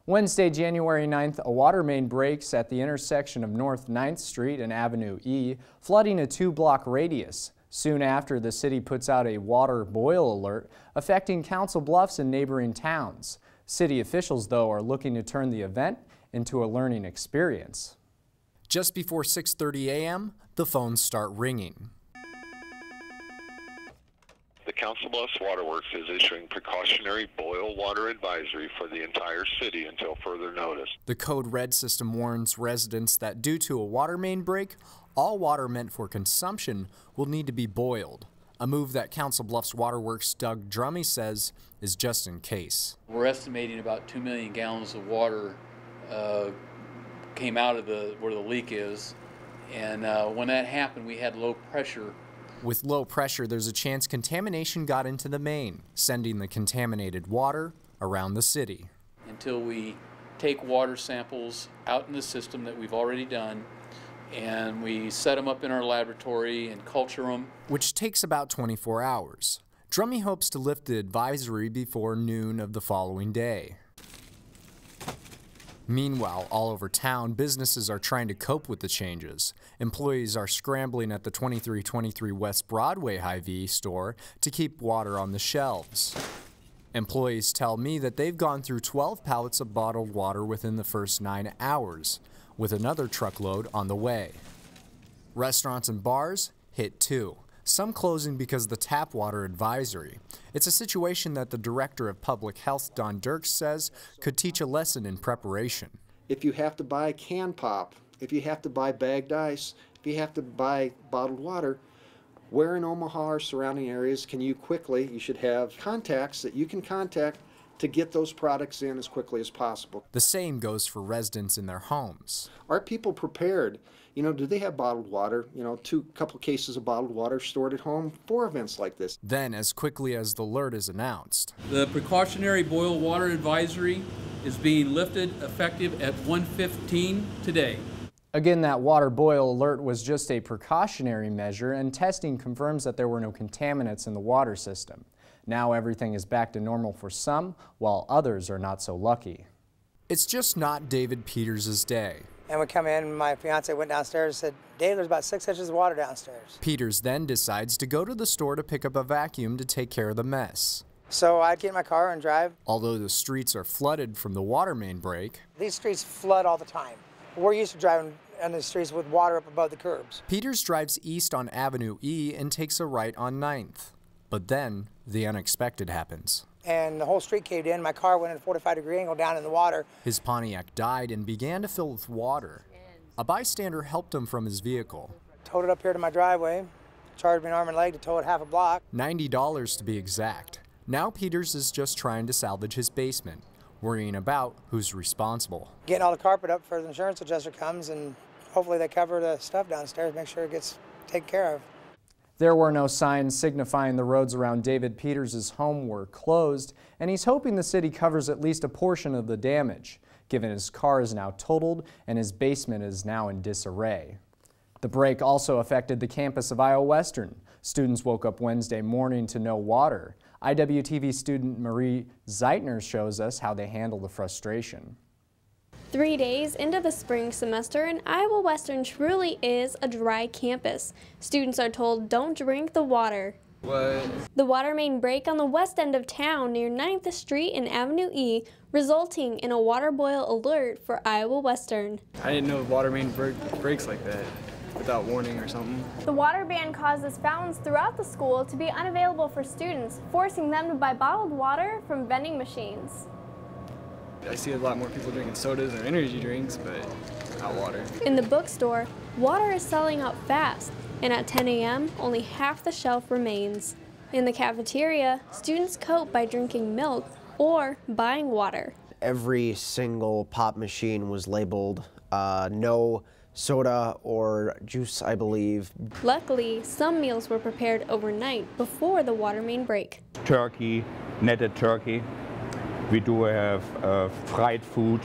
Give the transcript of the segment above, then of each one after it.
Wednesday, January 9th, a water main breaks at the intersection of North 9th Street and Avenue E, flooding a 2-block radius. Soon after, the city puts out a water boil alert affecting Council Bluffs and neighboring towns. City officials, though, are looking to turn the event into a learning experience. Just before 6:30 a.m., the phones start ringing. The Council Bluffs Waterworks is issuing precautionary boil water advisory for the entire city until further notice. The code red system warns residents that due to a water main break, all water meant for consumption will need to be boiled, a move that Council Bluffs Waterworks' Doug Drummy says is just in case. We're estimating about 2 million gallons of water came out of where the leak is, and when that happened, we had low pressure. With low pressure, there's a chance contamination got into the main, sending the contaminated water around the city. Until we take water samples out in the system that we've already done, and we set them up in our laboratory and culture them. Which takes about 24 hours. Drummy hopes to lift the advisory before noon of the following day. Meanwhile, all over town, businesses are trying to cope with the changes. Employees are scrambling at the 2323 West Broadway Hy-Vee store to keep water on the shelves. Employees tell me that they've gone through 12 pallets of bottled water within the first 9 hours, with another truckload on the way. Restaurants and bars hit too, some closing because of the tap water advisory. It's a situation that the Director of Public Health, Don Dirks, says could teach a lesson in preparation. If you have to buy can pop, if you have to buy bagged ice, if you have to buy bottled water, where in Omaha or surrounding areas can you quickly, you should have contacts that you can contact to get those products in as quickly as possible. The same goes for residents in their homes. Are people prepared? You know, do they have bottled water? You know, couple cases of bottled water stored at home for events like this. Then, as quickly as the alert is announced, the precautionary boil water advisory is being lifted effective at 1:15 today. Again, that water boil alert was just a precautionary measure, and testing confirms that there were no contaminants in the water system. Now everything is back to normal for some, while others are not so lucky. It's just not David Peters' day. And we come in, my fiance went downstairs and said, "Dave, there's about 6 inches of water downstairs." Peters then decides to go to the store to pick up a vacuum to take care of the mess. So I get in my car and drive. Although the streets are flooded from the water main break, these streets flood all the time. We're used to driving on the streets with water up above the curbs. Peters drives east on Avenue E and takes a right on 9th. But then the unexpected happens. And the whole street caved in. My car went at a 45-degree angle down in the water. His Pontiac died and began to fill with water. A bystander helped him from his vehicle. Towed it up here to my driveway, charged me an arm and leg to tow it half a block. $90 to be exact. Now Peters is just trying to salvage his basement, worrying about who's responsible. Getting all the carpet up for the insurance adjuster comes, and hopefully they cover the stuff downstairs, make sure it gets taken care of. There were no signs signifying the roads around David Peters' home were closed, and he's hoping the city covers at least a portion of the damage, given his car is now totaled and his basement is now in disarray. The break also affected the campus of Iowa Western. Students woke up Wednesday morning to no water. IWTV student Marie Zeitner shows us how they handle the frustration. 3 days into the spring semester, and Iowa Western truly is a dry campus. Students are told don't drink the water. What? The water main break on the west end of town near 9th Street and Avenue E, resulting in a water boil alert for Iowa Western. I didn't know water main breaks like that without warning or something. The water ban causes fountains throughout the school to be unavailable for students, forcing them to buy bottled water from vending machines. I see a lot more people drinking sodas or energy drinks, but not water. In the bookstore, water is selling out fast, and at 10 a.m., only half the shelf remains. In the cafeteria, students cope by drinking milk or buying water. Every single pop machine was labeled no soda or juice, I believe. Luckily, some meals were prepared overnight before the water main break. Turkey, netted turkey. We do have fried food.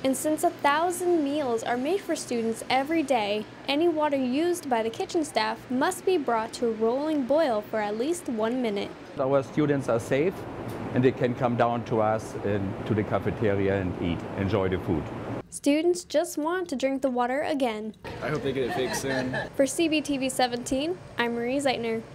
And since 1,000 meals are made for students every day, any water used by the kitchen staff must be brought to a rolling boil for at least 1 minute. Our students are safe and they can come down to us to the cafeteria and eat, enjoy the food. Students just want to drink the water again. I hope they get it fixed soon. For CBTV 17, I'm Marie Zeitner.